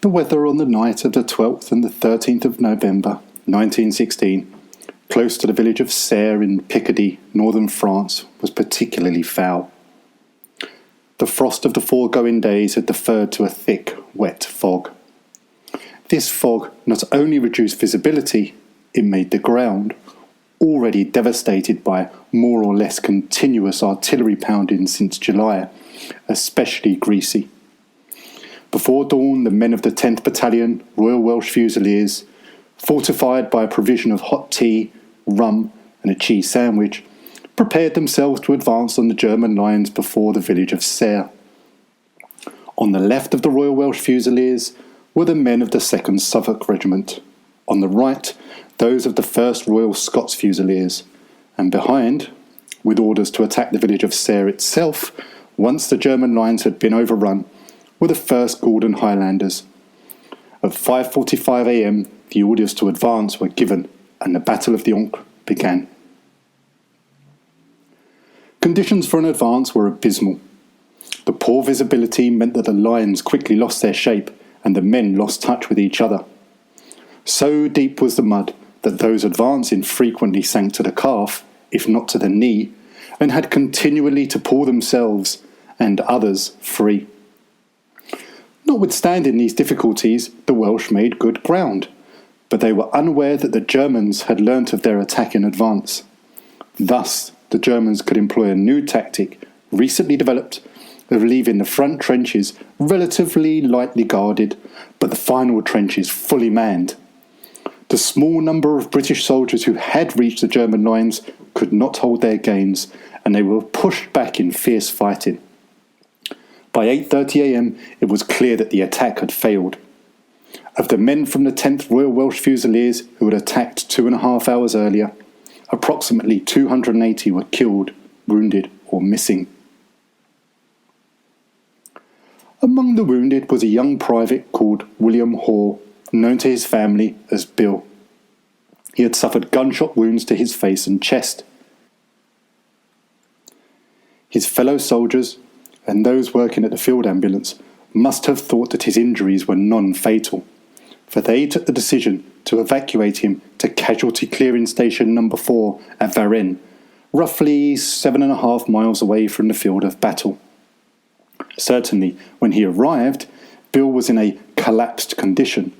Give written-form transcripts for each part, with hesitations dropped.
The weather on the night of the 12th and the 13th of November 1916, close to the village of Serres in Picardy, northern France, was particularly foul. The frost of the foregoing days had deferred to a thick, wet fog. This fog not only reduced visibility, it made the ground, already devastated by more or less continuous artillery pounding since July, especially greasy. Before dawn, the men of the 10th Battalion, Royal Welsh Fusiliers, fortified by a provision of hot tea, rum and a cheese sandwich, prepared themselves to advance on the German lines before the village of Serres. On the left of the Royal Welsh Fusiliers were the men of the 2nd Suffolk Regiment, on the right those of the 1st Royal Scots Fusiliers, and behind, with orders to attack the village of Serres itself once the German lines had been overrun, were the 1st Gordon Highlanders. At 5:45 a.m. the orders to advance were given and the Battle of the Ancre began. Conditions for an advance were abysmal. The poor visibility meant that the lines quickly lost their shape and the men lost touch with each other. So deep was the mud that those advancing frequently sank to the calf, if not to the knee, and had continually to pull themselves and others free. Notwithstanding these difficulties, the Welsh made good ground, but they were unaware that the Germans had learnt of their attack in advance. Thus, the Germans could employ a new tactic, recently developed, of leaving the front trenches relatively lightly guarded, but the final trenches fully manned. The small number of British soldiers who had reached the German lines could not hold their gains, and they were pushed back in fierce fighting. By 8:30 a.m. it was clear that the attack had failed. Of the men from the 10th Royal Welsh Fusiliers who had attacked 2.5 hours earlier, approximately 280 were killed, wounded or missing. Among the wounded was a young private called William Hoare, known to his family as Bill. He had suffered gunshot wounds to his face and chest. His fellow soldiers and those working at the field ambulance must have thought that his injuries were non-fatal, for they took the decision to evacuate him to Casualty Clearing Station No. 4 at Varennes, roughly 7.5 miles away from the field of battle. Certainly, when he arrived, Bill was in a collapsed condition,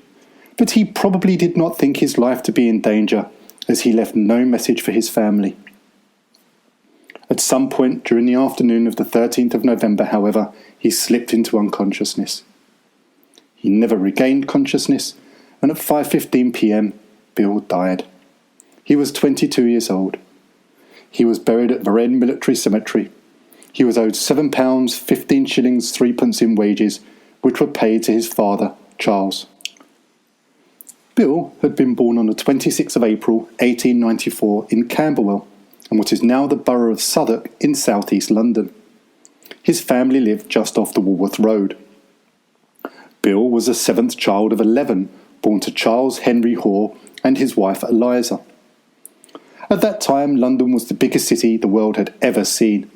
but he probably did not think his life to be in danger, as he left no message for his family. At some point during the afternoon of the 13th of November, however, he slipped into unconsciousness. He never regained consciousness, and at 5:15 p.m, Bill died. He was 22 years old. He was buried at Varennes Military Cemetery. He was owed £7, 15 shillings, 3 in wages, which were paid to his father, Charles. Bill had been born on the 26th of April 1894 in Camberwell, and what is now the borough of Southwark in south-east London. His family lived just off the Walworth Road. Bill was the 7th child of 11, born to Charles Henry Hoare and his wife Eliza. At that time, London was the biggest city the world had ever seen.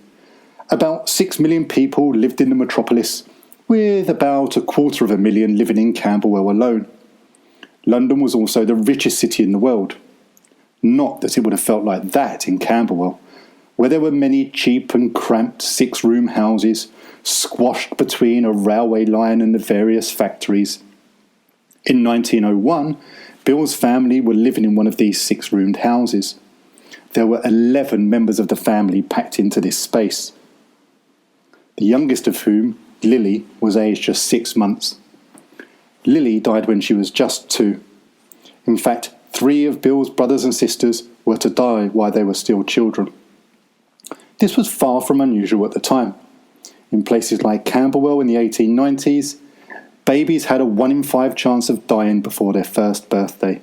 About 6 million people lived in the metropolis, with about 250,000 living in Camberwell alone. London was also the richest city in the world. Not that it would have felt like that in Camberwell, where there were many cheap and cramped 6-room houses, squashed between a railway line and the various factories. In 1901, Bill's family were living in one of these 6-roomed houses. There were 11 members of the family packed into this space. The youngest of whom, Lily, was aged just 6 months. Lily died when she was just 2. In fact, 3 of Bill's brothers and sisters were to die while they were still children. This was far from unusual at the time. In places like Camberwell in the 1890s, babies had a 1 in 5 chance of dying before their first birthday.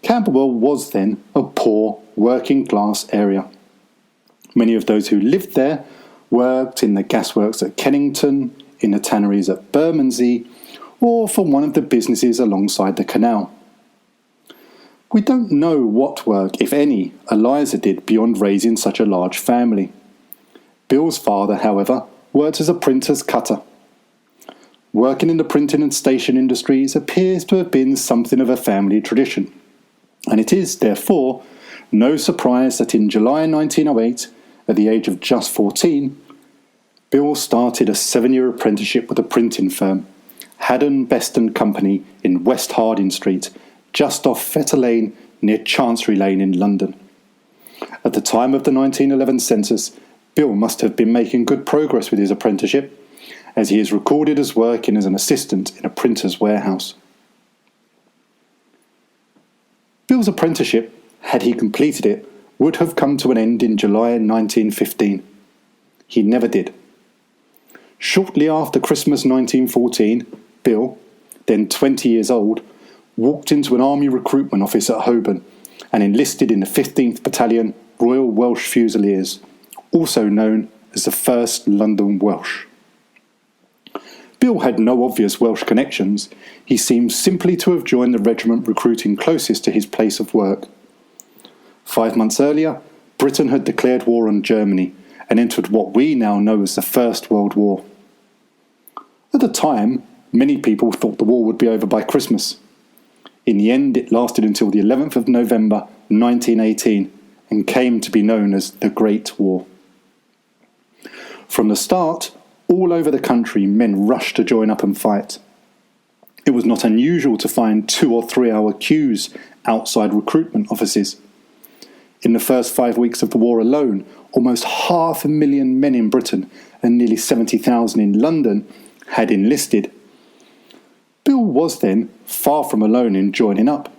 Camberwell was then a poor, working-class area. Many of those who lived there worked in the gasworks at Kennington, in the tanneries at Bermondsey, or for one of the businesses alongside the canal. We don't know what work, if any, Eliza did beyond raising such a large family. Bill's father, however, worked as a printer's cutter. Working in the printing and station industries appears to have been something of a family tradition, and it is, therefore, no surprise that in July 1908, at the age of just 14, Bill started a 7-year apprenticeship with a printing firm, Haddon, Best and Company, in West Harding Street, just off Fetter Lane near Chancery Lane in London. At the time of the 1911 census, Bill must have been making good progress with his apprenticeship, as he is recorded as working as an assistant in a printer's warehouse. Bill's apprenticeship, had he completed it, would have come to an end in July 1915. He never did. Shortly after Christmas 1914, Bill, then 20 years old, walked into an army recruitment office at Holborn and enlisted in the 15th Battalion Royal Welsh Fusiliers, also known as the 1st London Welsh. Bill had no obvious Welsh connections. He seems simply to have joined the regiment recruiting closest to his place of work. 5 months earlier, Britain had declared war on Germany and entered what we now know as the First World War. At the time, many people thought the war would be over by Christmas. In the end, it lasted until the 11th of November 1918 and came to be known as the Great War. From the start, all over the country, men rushed to join up and fight. It was not unusual to find 2 or 3 hour queues outside recruitment offices. In the first 5 weeks of the war alone, almost 500,000 men in Britain and nearly 70,000 in London had enlisted. Bill was then far from alone in joining up.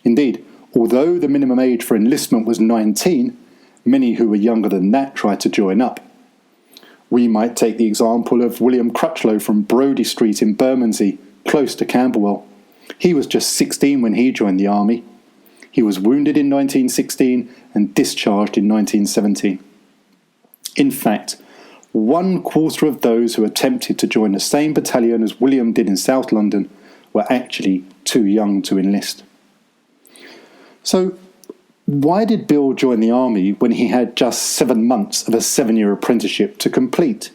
Indeed, although the minimum age for enlistment was 19, many who were younger than that tried to join up. We might take the example of William Crutchlow from Brodie Street in Bermondsey, close to Camberwell. He was just 16 when he joined the army. He was wounded in 1916 and discharged in 1917. In fact, 1/4 of those who attempted to join the same battalion as William did in South London were actually too young to enlist. So, why did Bill join the army when he had just 7 months of a 7-year apprenticeship to complete?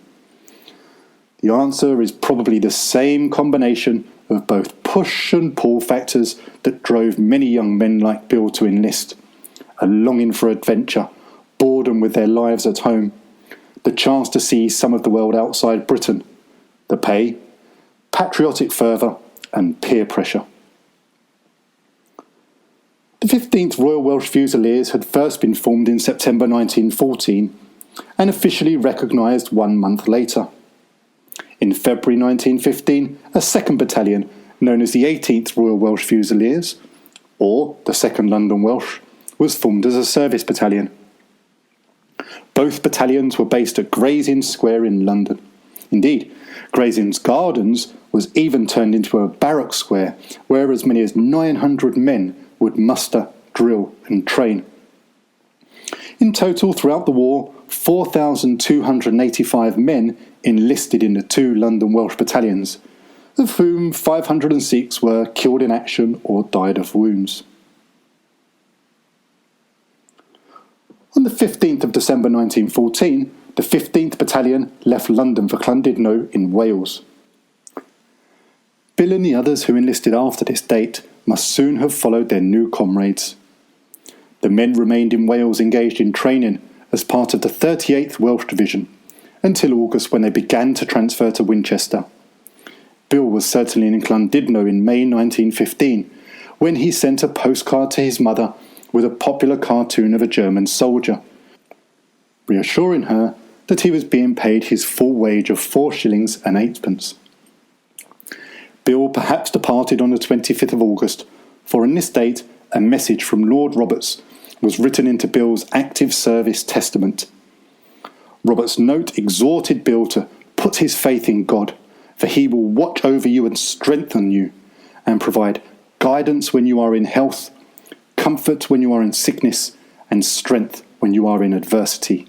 The answer is probably the same combination of both push and pull factors that drove many young men like Bill to enlist. A longing for adventure, boredom with their lives at home, the chance to see some of the world outside Britain, the pay, patriotic fervour and peer pressure. The 15th Royal Welsh Fusiliers had first been formed in September 1914 and officially recognised 1 month later. In February 1915, a second battalion, known as the 18th Royal Welsh Fusiliers, or the 2nd London Welsh, was formed as a service battalion. Both battalions were based at Gray's Inn Square in London. Indeed, Gray's Inn's Gardens was even turned into a barrack square where as many as 900 men would muster, drill and train. In total, throughout the war, 4,285 men enlisted in the 2 London Welsh battalions, of whom 506 were killed in action or died of wounds. On the 15th of December 1914, the 15th Battalion left London for Llandudno in Wales. Bill and the others who enlisted after this date must soon have followed their new comrades. The men remained in Wales engaged in training as part of the 38th Welsh Division until August, when they began to transfer to Winchester. Bill was certainly in Llandudno in May 1915 when he sent a postcard to his mother with a popular cartoon of a German soldier, reassuring her that he was being paid his full wage of 4 shillings and 8pence. Bill perhaps departed on the 25th of August, for on this date a message from Lord Roberts was written into Bill's active service testament. Roberts' note exhorted Bill to put his faith in God, for he will watch over you and strengthen you, and provide guidance when you are in health, comfort when you are in sickness, and strength when you are in adversity.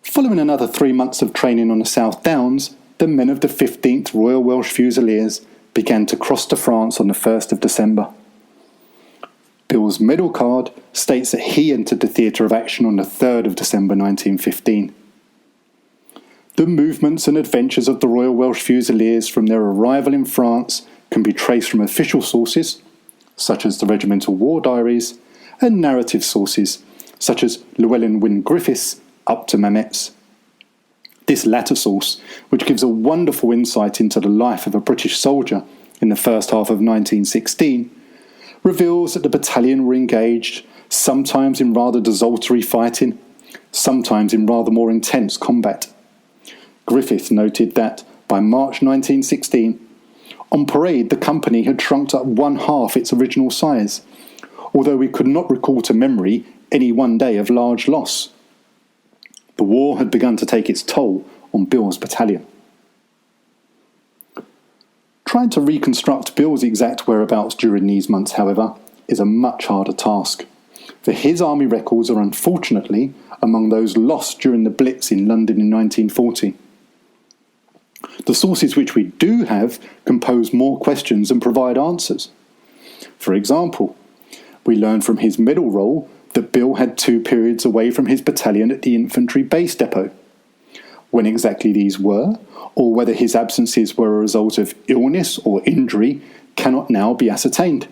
Following another 3 months of training on the South Downs, the men of the 15th Royal Welsh Fusiliers began to cross to France on the 1st of December. Bill's medal card states that he entered the theatre of action on the 3rd of December 1915. The movements and adventures of the Royal Welsh Fusiliers from their arrival in France can be traced from official sources, such as the Regimental War Diaries, and narrative sources, such as Llewelyn Wyn Griffith's Up to Mametz. This latter source, which gives a wonderful insight into the life of a British soldier in the first half of 1916, reveals that the battalion were engaged sometimes in rather desultory fighting, sometimes in rather more intense combat. Griffith noted that, by March 1916, on parade the company had shrunk to one half its original size, although we could not recall to memory any one day of large loss. The war had begun to take its toll on Bill's battalion. Trying to reconstruct Bill's exact whereabouts during these months, however, is a much harder task, for his army records are unfortunately among those lost during the Blitz in London in 1940. The sources which we do have can pose more questions and provide answers. For example, we learn from his medal roll that Bill had 2 periods away from his battalion at the infantry base depot. When exactly these were, or whether his absences were a result of illness or injury, cannot now be ascertained.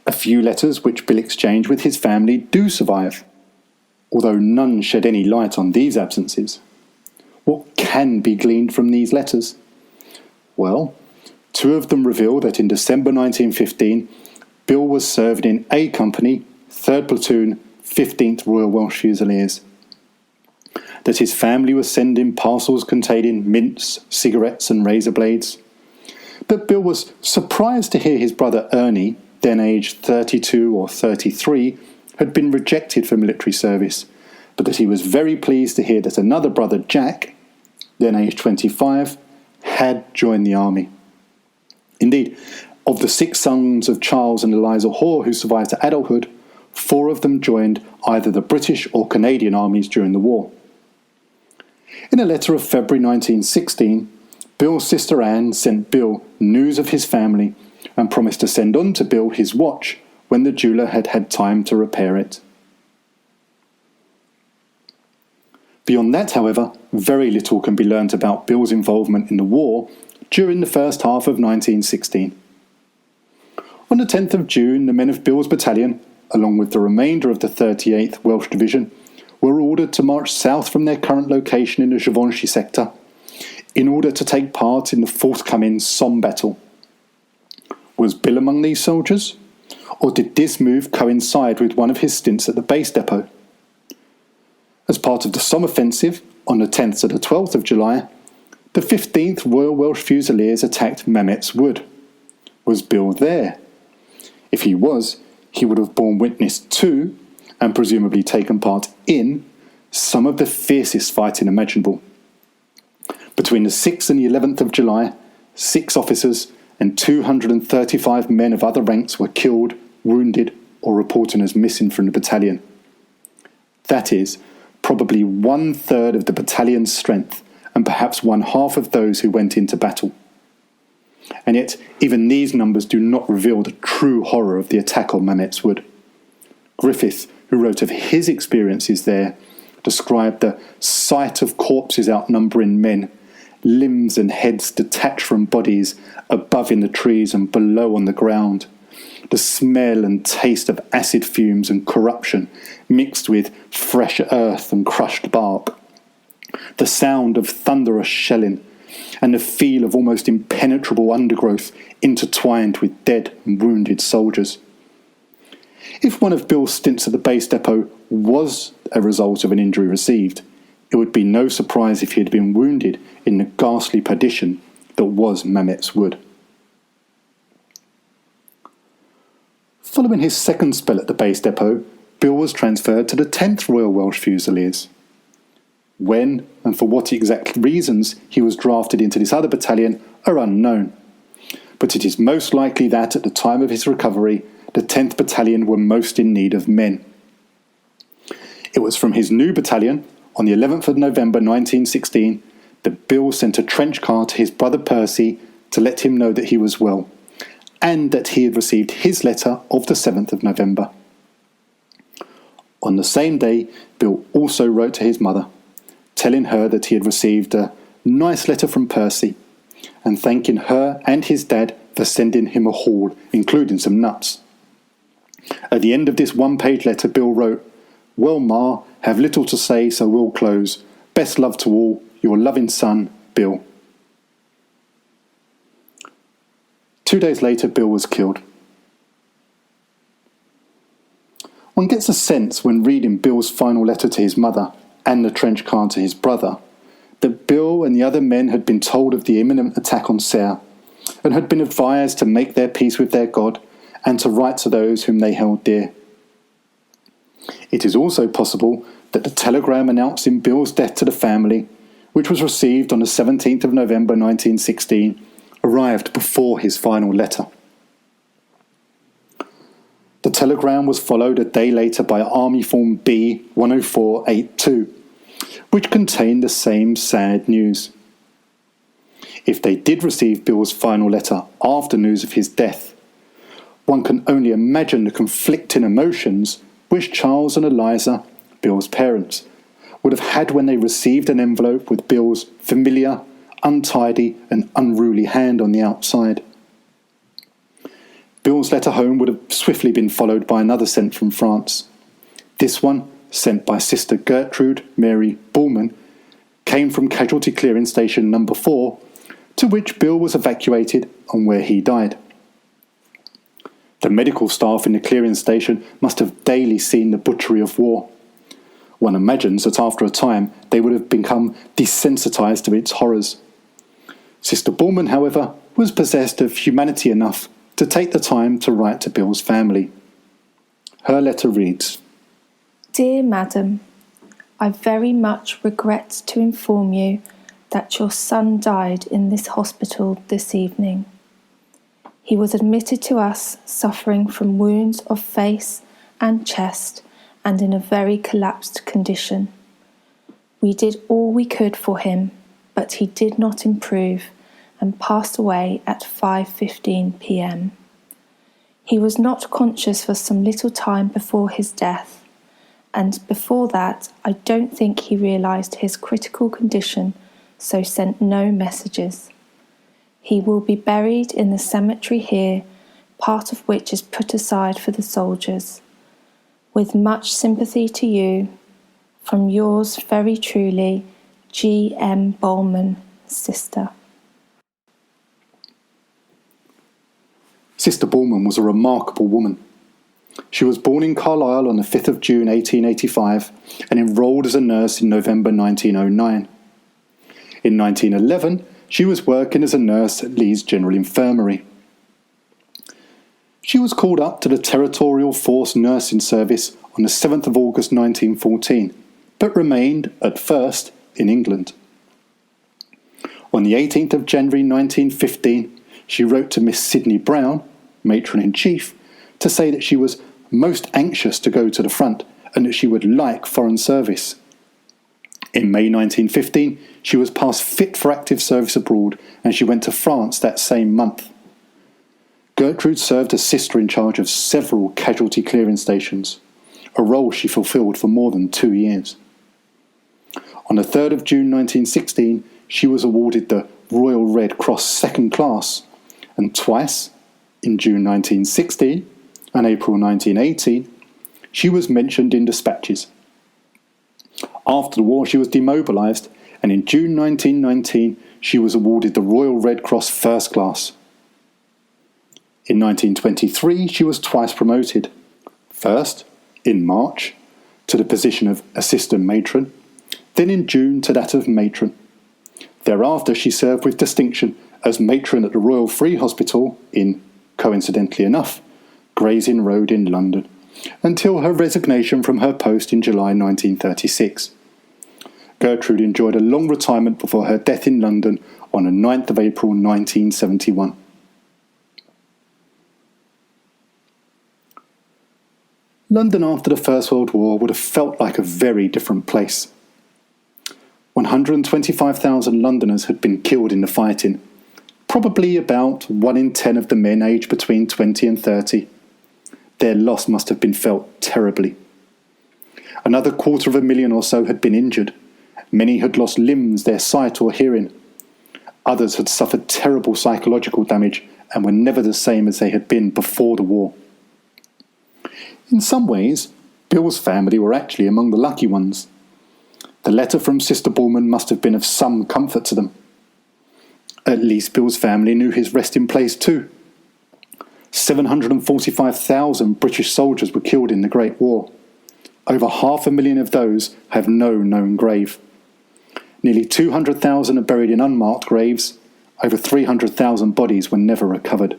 A few letters which Bill exchanged with his family do survive, although none shed any light on these absences. What can be gleaned from these letters? Well, 2 of them reveal that in December 1915, Bill was served in A Company, 3rd Platoon, 15th Royal Welsh Fusiliers. That his family was sending parcels containing mints, cigarettes and razor blades. That Bill was surprised to hear his brother Ernie, then aged 32 or 33, had been rejected for military service, but that he was very pleased to hear that another brother, Jack, then aged 25, had joined the army. Indeed, of the 6 sons of Charles and Eliza Hoare who survived to adulthood, 4 of them joined either the British or Canadian armies during the war. In a letter of February 1916, Bill's sister Anne sent Bill news of his family and promised to send on to Bill his watch when the jeweller had had time to repair it. Beyond that, however, very little can be learnt about Bill's involvement in the war during the first half of 1916. On the 10th of June, the men of Bill's battalion, along with the remainder of the 38th Welsh Division, were ordered to march south from their current location in the Givenchy sector in order to take part in the forthcoming Somme battle. Was Bill among these soldiers? Or did this move coincide with one of his stints at the base depot? As part of the Somme offensive, on the 10th to the 12th of July, the 15th Royal Welsh Fusiliers attacked Mametz Wood. Was Bill there? If he was, he would have borne witness to, and presumably taken part in, some of the fiercest fighting imaginable. Between the 6th and the 11th of July, 6 officers and 235 men of other ranks were killed, wounded, or reported as missing from the battalion. That is, probably 1/3 of the battalion's strength, and perhaps 1/2 of those who went into battle. And yet, even these numbers do not reveal the true horror of the attack on Mametz Wood. Griffith, who wrote of his experiences there, described the sight of corpses outnumbering men, limbs and heads detached from bodies, above in the trees and below on the ground, the smell and taste of acid fumes and corruption mixed with fresh earth and crushed bark, the sound of thunderous shelling, and the feel of almost impenetrable undergrowth intertwined with dead and wounded soldiers. If one of Bill's stints at the base depot was a result of an injury received, it would be no surprise if he had been wounded in the ghastly perdition that was Mametz Wood. Following his second spell at the base depot, Bill was transferred to the 10th Royal Welsh Fusiliers. When and for what exact reasons he was drafted into this other battalion are unknown, but it is most likely that at the time of his recovery, the 10th Battalion were most in need of men. It was from his new battalion, on the 11th of November 1916, that Bill sent a trench card to his brother Percy to let him know that he was well, and that he had received his letter of the 7th of November. On the same day, Bill also wrote to his mother, telling her that he had received a nice letter from Percy and thanking her and his dad for sending him a haul, including some nuts. At the end of this one-page letter, Bill wrote, "Well, Ma, have little to say, so we'll close. Best love to all, your loving son, Bill." 2 days later, Bill was killed. One gets a sense when reading Bill's final letter to his mother and the trench card to his brother that Bill and the other men had been told of the imminent attack on Serre and had been advised to make their peace with their God and to write to those whom they held dear. It is also possible that the telegram announcing Bill's death to the family, which was received on the 17th of November 1916, arrived before his final letter. The telegram was followed a day later by Army Form B 10482, which contained the same sad news. If they did receive Bill's final letter after news of his death, one can only imagine the conflicting emotions which Charles and Eliza, Bill's parents, would have had when they received an envelope with Bill's familiar, untidy and unruly hand on the outside. Bill's letter home would have swiftly been followed by another sent from France. This one, sent by Sister Gertrude Mary Bullman, came from Casualty Clearing Station number 4, to which Bill was evacuated and where he died. The medical staff in the clearing station must have daily seen the butchery of war. One imagines that after a time they would have become desensitized to its horrors. Sister Bullman, however, was possessed of humanity enough to take the time to write to Bill's family. Her letter reads, "Dear Madam, I very much regret to inform you that your son died in this hospital this evening. He was admitted to us suffering from wounds of face and chest and in a very collapsed condition. We did all we could for him, but he did not improve and passed away at 5:15 p.m. He was not conscious for some little time before his death, and before that I don't think he realised his critical condition, so sent no messages. He will be buried in the cemetery here, part of which is put aside for the soldiers. With much sympathy to you, from yours very truly, G. M. Bullman, Sister." Sister Bullman was a remarkable woman. She was born in Carlisle on the 5th of June 1885 and enrolled as a nurse in November 1909. In 1911, she was working as a nurse at Leeds General Infirmary. She was called up to the Territorial Force Nursing Service on the 7th of August 1914, but remained, at first, in England. On the 18th of January 1915, she wrote to Miss Sidney Brown, Matron-in-Chief, to say that she was most anxious to go to the front and that she would like foreign service. In May 1915, she was passed fit for active service abroad and she went to France that same month. Gertrude served as sister in charge of several casualty clearing stations, a role she fulfilled for more than 2 years. On the 3rd of June 1916, she was awarded the Royal Red Cross Second Class, and twice, in June 1916 and April 1918, she was mentioned in dispatches. After the war, she was demobilised, and in June 1919, she was awarded the Royal Red Cross First Class. In 1923, she was twice promoted. First, in March, to the position of Assistant Matron, then in June to that of Matron. Thereafter, she served with distinction as matron at the Royal Free Hospital in, coincidentally enough, Gray's Inn Road in London, until her resignation from her post in July 1936. Gertrude enjoyed a long retirement before her death in London on the 9th of April 1971. London after the First World War would have felt like a very different place. 125,000 Londoners had been killed in the fighting, probably about 1 in 10 of the men aged between 20 and 30. Their loss must have been felt terribly. Another 250,000 or so had been injured, Many had lost limbs, their sight or hearing. Others had suffered terrible psychological damage and were never the same as they had been before the war. In some ways, Bill's family were actually among the lucky ones. The letter from Sister Bullman must have been of some comfort to them. At least Bill's family knew his resting place too. 745,000 British soldiers were killed in the Great War. Over 500,000 of those have no known grave. Nearly 200,000 are buried in unmarked graves. Over 300,000 bodies were never recovered.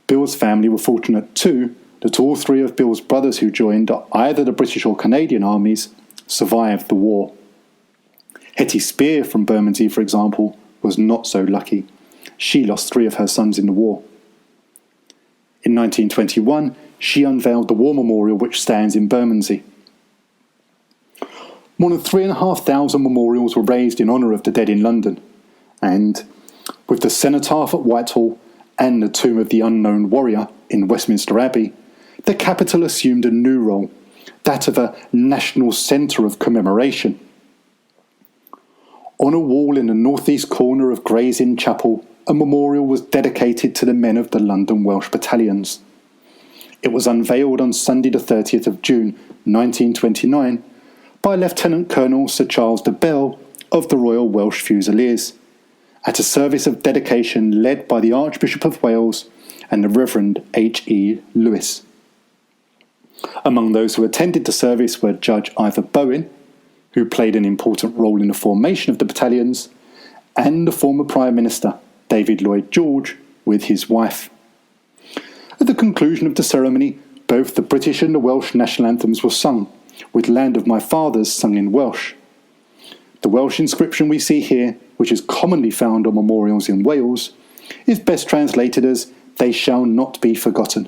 Bill's family were fortunate too that all three of Bill's brothers who joined either the British or Canadian armies survived the war. Hetty Spear from Bermondsey, for example, was not so lucky. She lost 3 of her sons in the war. In 1921, she unveiled the War Memorial which stands in Bermondsey. More than 3,500 memorials were raised in honour of the dead in London, and, with the cenotaph at Whitehall and the tomb of the unknown warrior in Westminster Abbey, the capital assumed a new role, that of a national centre of commemoration. On a wall in the northeast corner of Gray's Inn Chapel, a memorial was dedicated to the men of the London Welsh battalions. It was unveiled on Sunday the 30th of June 1929 by Lieutenant Colonel Sir Charles de Bell of the Royal Welsh Fusiliers, at a service of dedication led by the Archbishop of Wales and the Reverend H.E. Lewis. Among those who attended the service were Judge Ivor Bowen, who played an important role in the formation of the battalions, and the former Prime Minister, David Lloyd George, with his wife. At the conclusion of the ceremony, both the British and the Welsh national anthems were sung, with Land of My Fathers sung in Welsh. The Welsh inscription we see here, which is commonly found on memorials in Wales, is best translated as "They shall not be forgotten."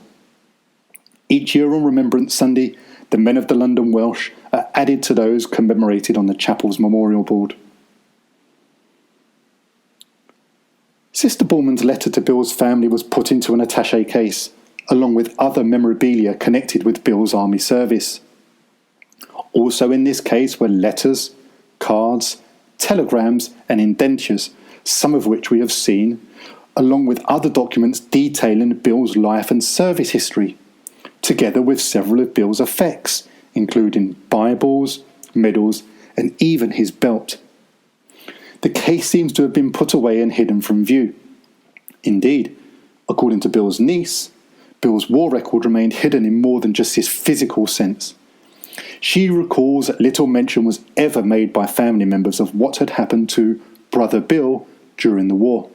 Each year on Remembrance Sunday, the men of the London Welsh are added to those commemorated on the chapel's memorial board. Sister Bullman's letter to Bill's family was put into an attaché case, along with other memorabilia connected with Bill's army service. Also in this case were letters, cards, telegrams and indentures, some of which we have seen, along with other documents detailing Bill's life and service history, together with several of Bill's effects, including Bibles, medals and even his belt. The case seems to have been put away and hidden from view. Indeed, according to Bill's niece, Bill's war record remained hidden in more than just his physical sense. She recalls that little mention was ever made by family members of what had happened to Brother Bill during the war.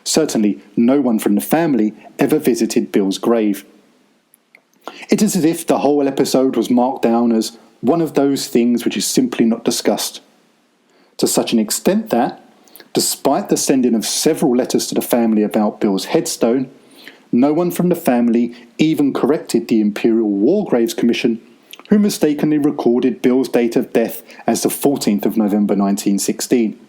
Certainly, no one from the family ever visited Bill's grave. It is as if the whole episode was marked down as one of those things which is simply not discussed, to such an extent that, despite the sending of several letters to the family about Bill's headstone, no one from the family even corrected the Imperial War Graves Commission, who mistakenly recorded Bill's date of death as the 14th of November 1916.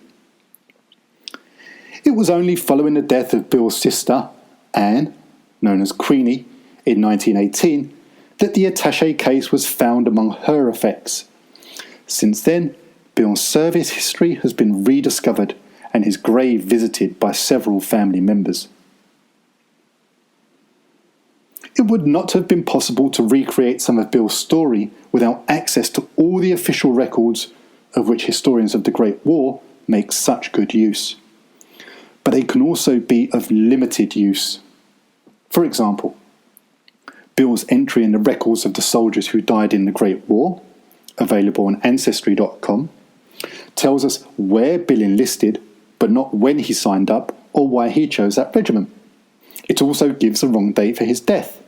It was only following the death of Bill's sister, Anne, known as Queenie, in 1918, that the attaché case was found among her effects. Since then, Bill's service history has been rediscovered and his grave visited by several family members. It would not have been possible to recreate some of Bill's story without access to all the official records of which historians of the Great War make such good use. But they can also be of limited use. For example, Bill's entry in the records of the soldiers who died in the Great War, available on Ancestry.com, tells us where Bill enlisted, but not when he signed up or why he chose that regiment. It also gives the wrong date for his death.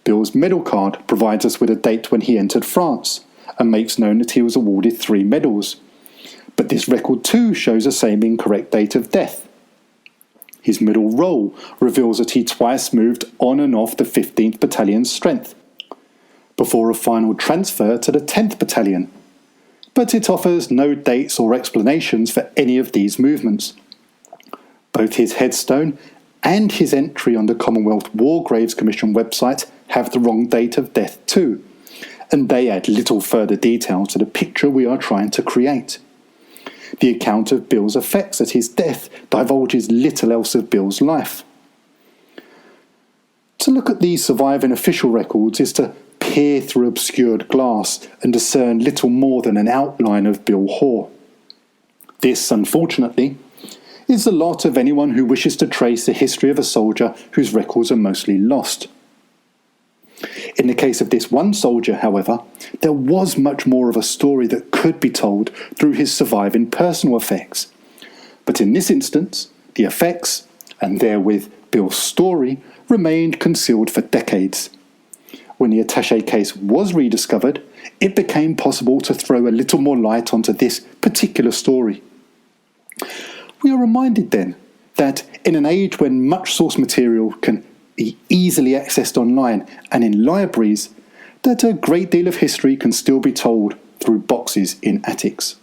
Bill's medal card provides us with a date when he entered France and makes known that he was awarded 3 medals. But this record too shows the same incorrect date of death. His medal roll reveals that he twice moved on and off the 15th Battalion's strength, before a final transfer to the 10th Battalion. But it offers no dates or explanations for any of these movements. Both his headstone and his entry on the Commonwealth War Graves Commission website have the wrong date of death too, and they add little further detail to the picture we are trying to create. The account of Bill's effects at his death divulges little else of Bill's life. To look at these surviving official records is to peer through obscured glass and discern little more than an outline of Bill Hoare. This, unfortunately, is the lot of anyone who wishes to trace the history of a soldier whose records are mostly lost. In the case of this one soldier, however, there was much more of a story that could be told through his surviving personal effects. But in this instance, the effects, and therewith Bill's story, remained concealed for decades. When the attaché case was rediscovered, it became possible to throw a little more light onto this particular story. We are reminded then that in an age when much source material can be easily accessed online and in libraries, that a great deal of history can still be told through boxes in attics.